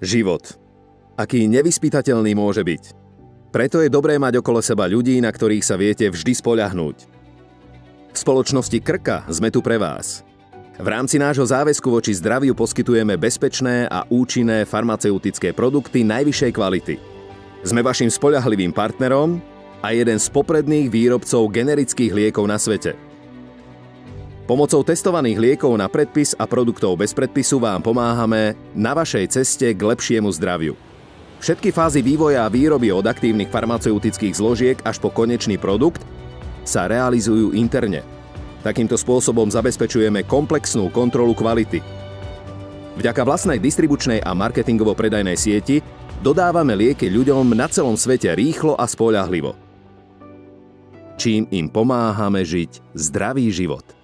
Život. Aký nevyspytateľný môže byť. Preto je dobré mať okolo seba ľudí, na ktorých sa viete vždy spoľahnúť. V spoločnosti Krka sme tu pre vás. V rámci nášho záväzku voči zdraviu poskytujeme bezpečné a účinné farmaceutické produkty najvyššej kvality. Sme vašim spoľahlivým partnerom a jeden z popredných výrobcov generických liekov na svete. Pomocou testovaných liekov na predpis a produktov bez predpisu vám pomáhame na vašej ceste k lepšiemu zdraviu. Všetky fázy vývoja a výroby od aktívnych farmaceutických zložiek až po konečný produkt sa realizujú interne. Takýmto spôsobom zabezpečujeme komplexnú kontrolu kvality. Vďaka vlastnej distribučnej a marketingovo-predajnej sieti dodávame lieky ľuďom na celom svete rýchlo a spoľahlivo. Čím im pomáhame žiť zdravý život.